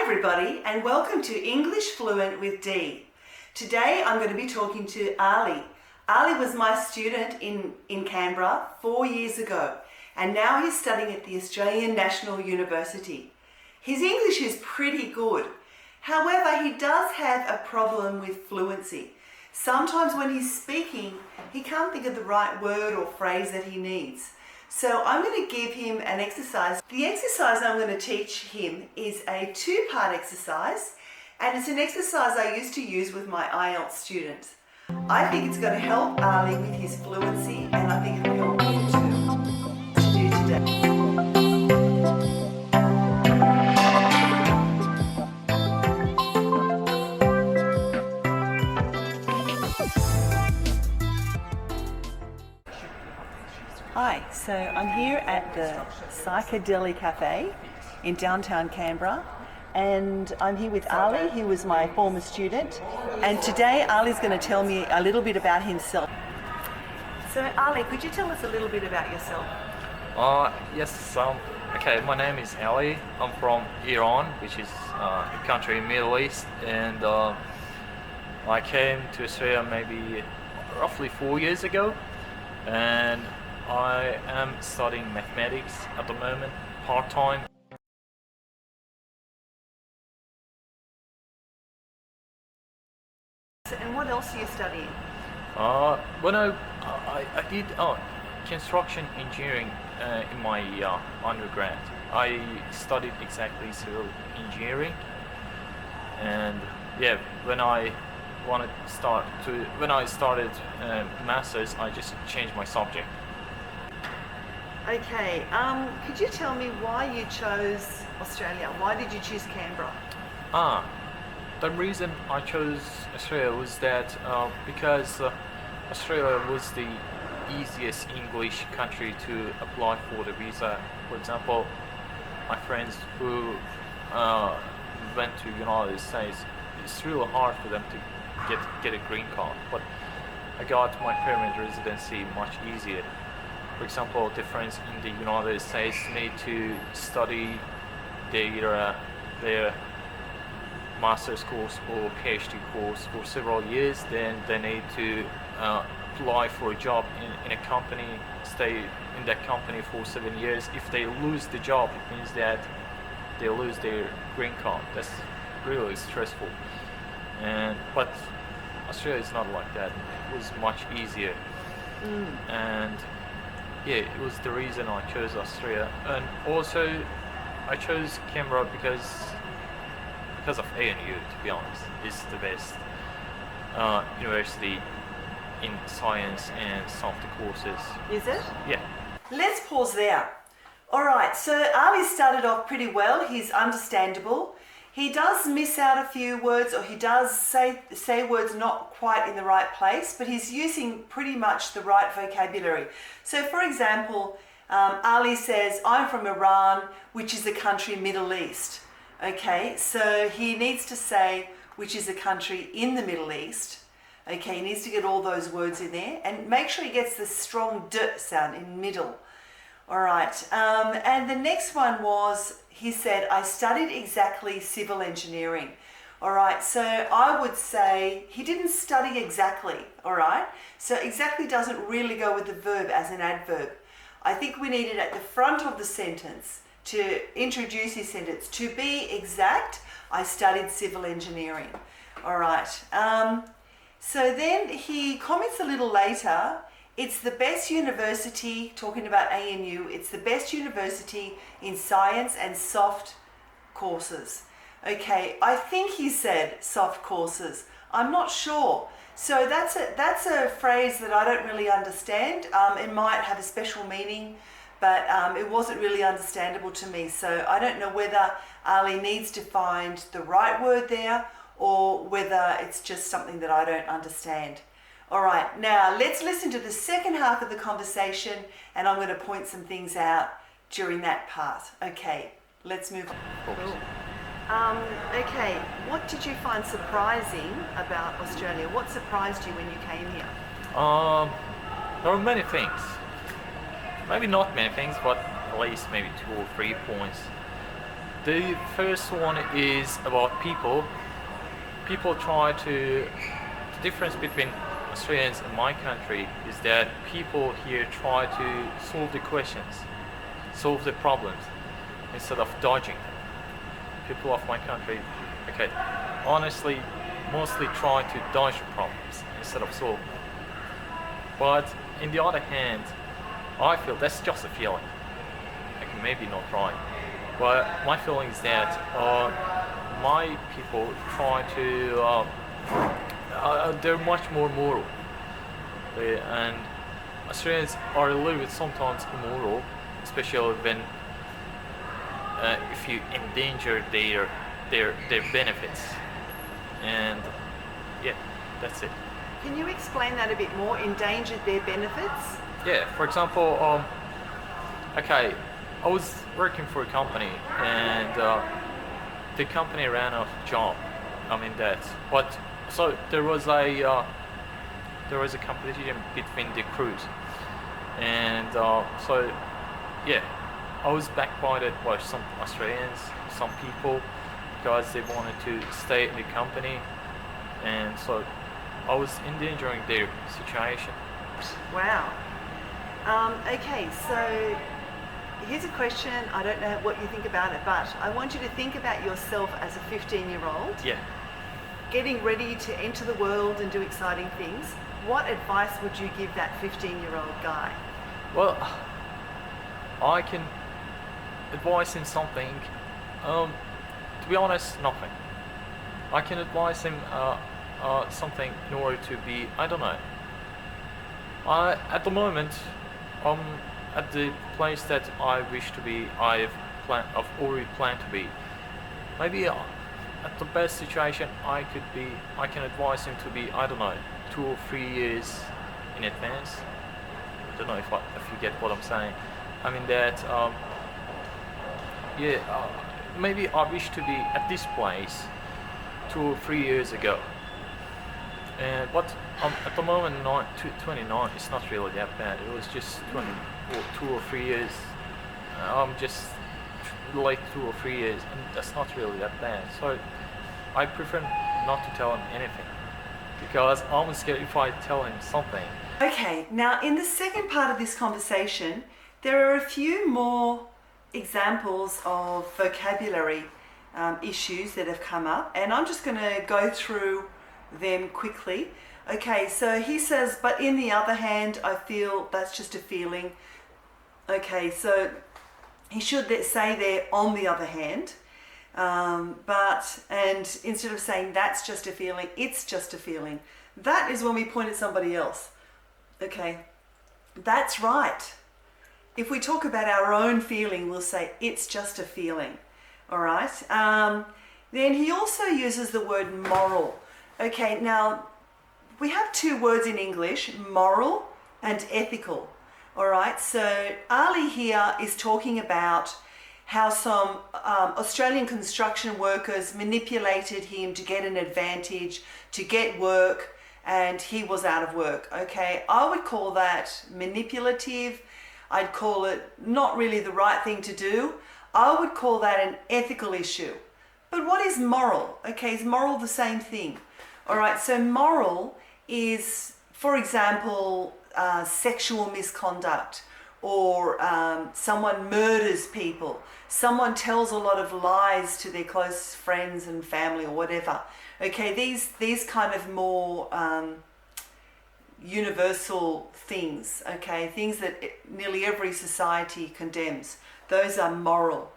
everybody, and welcome to English Fluent with Dee. Today I'm going to be talking to Ali. Ali was my student in Canberra 4 years ago, and now he's studying at the Australian National University. His English is pretty good. However, he does have a problem with fluency. Sometimes when he's speaking, he can't think of the right word or phrase that he needs. So I'm going to give him an exercise. The exercise I'm going to teach him is a two-part exercise, and it's an exercise I used to use with my IELTS students. I think it's going to help Ali with his fluency, and I think it'll help me too to do today. Hi, so I'm here at the Psychedelic Cafe in downtown Canberra, and I'm here with Ali, who was my former student, and today Ali's going to tell me a little bit about himself. So Ali, could you tell us a little bit about yourself? Yes, okay, my name is Ali. I'm from Iran, which is a country in the Middle East, and I came to Australia maybe roughly 4 years ago, and I am studying mathematics at the moment, part-time. And what else are you studying? When I did construction engineering in my undergrad. I studied exactly civil engineering, and yeah, when I started masters, I just changed my subject. Okay, could you tell me why you chose Australia? Why did you choose Canberra? The reason I chose Australia was that because Australia was the easiest English country to apply for the visa. For example, my friends who went to United States, it's really hard for them to get a green card, but I got my permanent residency much easier. For example, the friends in the United States need to study their master's course or PhD course for several years. Then they need to apply for a job in a company, stay in that company for 7 years. If they lose the job, it means that they lose their green card. That's really stressful. But Australia is not like that. It was much easier. And yeah, it was the reason I chose Australia. And also I chose Canberra because of ANU, to be honest. It's the best university in science and soft courses. Is it? Yeah. Let's pause there. Alright, so Ali started off pretty well. He's understandable. He does miss out a few words, or he does say words not quite in the right place, but he's using pretty much the right vocabulary. So for example, Ali says, I'm from Iran, which is a country Middle East. Okay, so he needs to say, which is a country in the Middle East. Okay, he needs to get all those words in there, and make sure he gets the strong D sound in middle. All right, and the next one was, he said, I studied exactly civil engineering. All right, so I would say he didn't study exactly, all right? So exactly doesn't really go with the verb as an adverb. I think we need it at the front of the sentence to introduce his sentence. To be exact, I studied civil engineering. All right, so then he comments a little later, it's the best university, talking about ANU, it's the best university in science and soft courses. Okay, I think he said soft courses. I'm not sure. So that's a phrase that I don't really understand. It might have a special meaning, but it wasn't really understandable to me. So I don't know whether Ali needs to find the right word there, or whether it's just something that I don't understand. All right, now let's listen to the second half of the conversation, and I'm going to point some things out during that part. Okay, let's move on. Cool. Okay, what did you find surprising about Australia? What surprised you when you came here? There were many things. Maybe not many things, but at least maybe 2 or 3 points. The first one is about people. People try to. The difference between Australians and my country is that people here try to solve the questions, solve the problems, instead of dodging. People of my country, okay, honestly, mostly try to dodge the problems instead of solve them. But in the other hand, I feel that's just a feeling. Like maybe not right, but my feeling is that my people try to. They're much more moral, and Australians are a little bit sometimes immoral, especially when if you endanger their benefits, and yeah, that's it. Can you explain that a bit more? Endangered their benefits? Yeah, for example, okay, I was working for a company, and the company ran out of job. I mean that, but so there was a competition between the crews, and so yeah, I was backbited by some Australians, some people, because they wanted to stay in the company, and so I was endangering their situation. Wow. Okay, so here's a question. I don't know what you think about it, but I want you to think about yourself as a 15-year-old. Yeah. Getting ready to enter the world and do exciting things. What advice would you give that 15-year-old guy? Well, I can advise him something. To be honest, nothing. I can advise him something in order to be, I don't know. At the moment, at the place that I wish to be, I've already planned to be. Maybe at the best situation I can advise him to be, I don't know, 2 or 3 years in advance. I don't know if you get what I'm saying. I mean that, maybe I wish to be at this place 2 or 3 years ago. But at the moment, 29, it's not really that bad. It was just 2 or 3 years. I'm just like 2 or 3 years, and that's not really that bad. So I prefer not to tell him anything, because I'm scared if I tell him something. Okay, now in the second part of this conversation, there are a few more examples of vocabulary issues that have come up, and I'm just going to go through them quickly. Okay, so he says, but in the other hand, I feel that's just a feeling. Okay, so he should say there, on the other hand, and instead of saying that's just a feeling, it's just a feeling. That is when we point at somebody else. Okay, that's right. If we talk about our own feeling, we'll say it's just a feeling. All right. Then he also uses the word moral. Okay, now we have 2 words in English, moral and ethical. All right, so Ali here is talking about how some Australian construction workers manipulated him to get an advantage, to get work, and he was out of work. Okay, I would call that manipulative. I'd call it not really the right thing to do. I would call that an ethical issue. But what is moral? Okay, is moral the same thing? All right, so moral is, for example, sexual misconduct, or someone murders people, someone tells a lot of lies to their close friends and family or whatever. Okay, these kind of more universal things, okay, things that nearly every society condemns. Those are moral.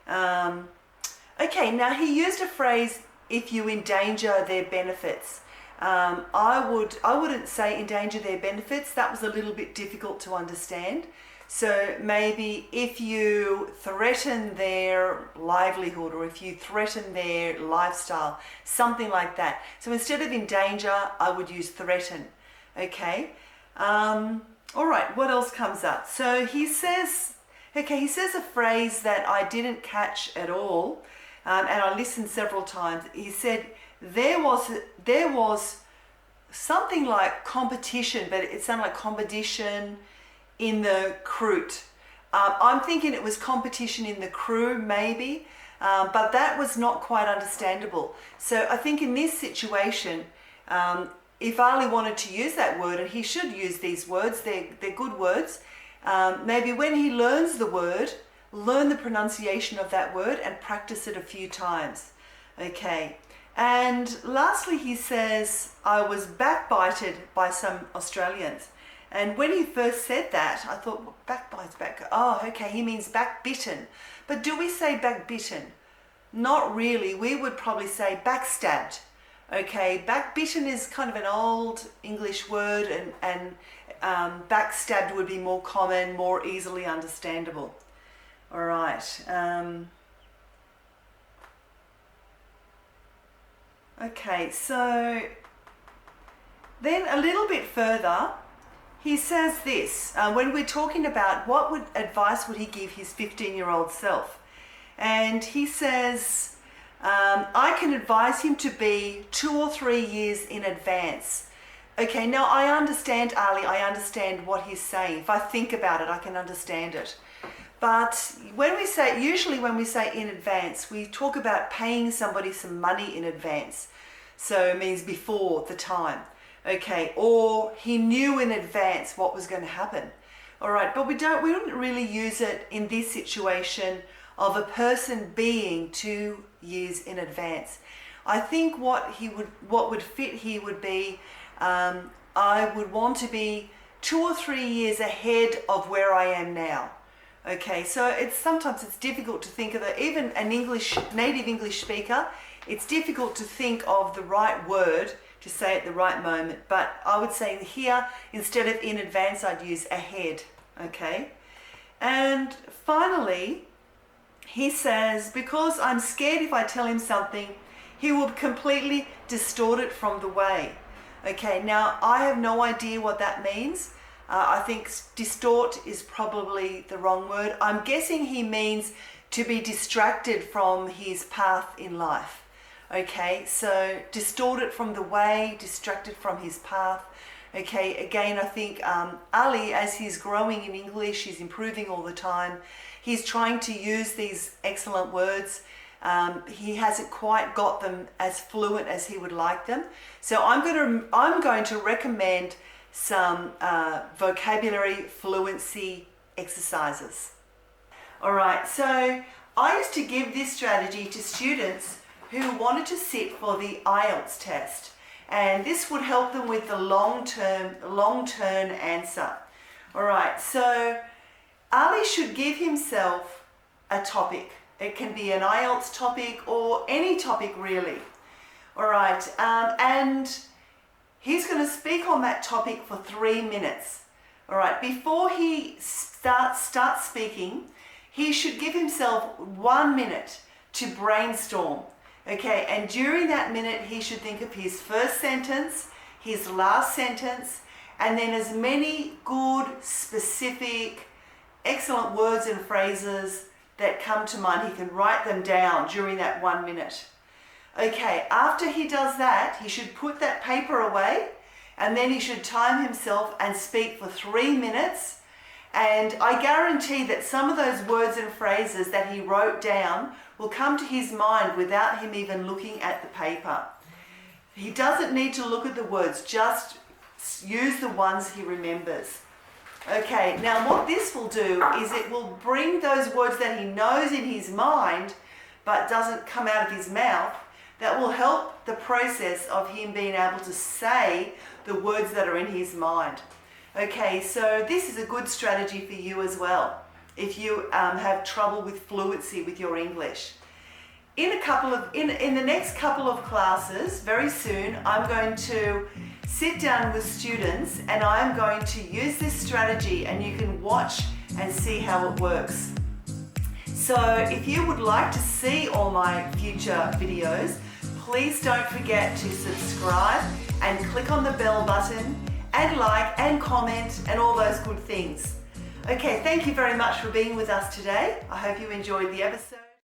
Okay, now he used a phrase, if you endanger their benefits. I wouldn't say endanger their benefits. That was a little bit difficult to understand. So maybe if you threaten their livelihood, or if you threaten their lifestyle, something like that. So instead of endanger, I would use threaten. Okay. All right. What else comes up? So he says a phrase that I didn't catch at all, and I listened several times. He said there was something like competition, but it sounded like competition in the crew. I'm thinking it was competition in the crew, maybe. but that was not quite understandable. So I think in this situation, if Ali wanted to use that word, and he should use these words, they're good words, maybe when he learns the word, learn the pronunciation of that word and practice it a few times. Okay. And lastly, he says, I was backbited by some Australians. And when he first said that, I thought, well, backbite's back. Oh, okay, he means backbitten. But do we say backbitten? Not really. We would probably say backstabbed. Okay, backbitten is kind of an old English word, and backstabbed would be more common, more easily understandable. All right. Okay, so then a little bit further, he says this, when we're talking about what advice would he give his 15-year-old self. And he says, I can advise him to be 2 or 3 years in advance. Okay, now I understand, Ali, I understand what he's saying. If I think about it, I can understand it. But usually when we say in advance, we talk about paying somebody some money in advance. So it means before the time. Okay, or he knew in advance what was going to happen. All right, but we wouldn't really use it in this situation of a person being 2 years in advance. I think what would fit here would be, I would want to be 2 or 3 years ahead of where I am now. Okay, so sometimes it's difficult to think of it. Even an native English speaker, it's difficult to think of the right word to say at the right moment. But I would say here, instead of in advance, I'd use ahead. Okay, and finally, he says, because I'm scared if I tell him something, he will completely distort it from the way. Okay, now I have no idea what that means. I think distort is probably the wrong word. I'm guessing he means to be distracted from his path in life. Okay, so distort it from the way, distracted from his path. Okay, again, I think Ali, as he's growing in English, he's improving all the time. He's trying to use these excellent words. He hasn't quite got them as fluent as he would like them. So I'm going to recommend some vocabulary fluency exercises. All right, so I used to give this strategy to students who wanted to sit for the IELTS test, and this would help them with the long-term answer. All right, so Ali should give himself a topic. It can be an IELTS topic or any topic really. All right, and he's going to speak on that topic for 3 minutes. All right, before he starts speaking, he should give himself 1 minute to brainstorm. Okay, and during that minute, he should think of his first sentence, his last sentence, and then as many good, specific, excellent words and phrases that come to mind. He can write them down during that 1 minute. Okay, after he does that, he should put that paper away, and then he should time himself and speak for 3 minutes. And I guarantee that some of those words and phrases that he wrote down will come to his mind without him even looking at the paper. He doesn't need to look at the words, just use the ones he remembers. Okay, now what this will do is it will bring those words that he knows in his mind but doesn't come out of his mouth. That will help the process of him being able to say the words that are in his mind. Okay, so this is a good strategy for you as well if you have trouble with fluency with your English. In the next couple of classes, very soon, I'm going to sit down with students and I'm going to use this strategy, and you can watch and see how it works. So if you would like to see all my future videos, please don't forget to subscribe and click on the bell button and like and comment and all those good things. Okay, thank you very much for being with us today. I hope you enjoyed the episode.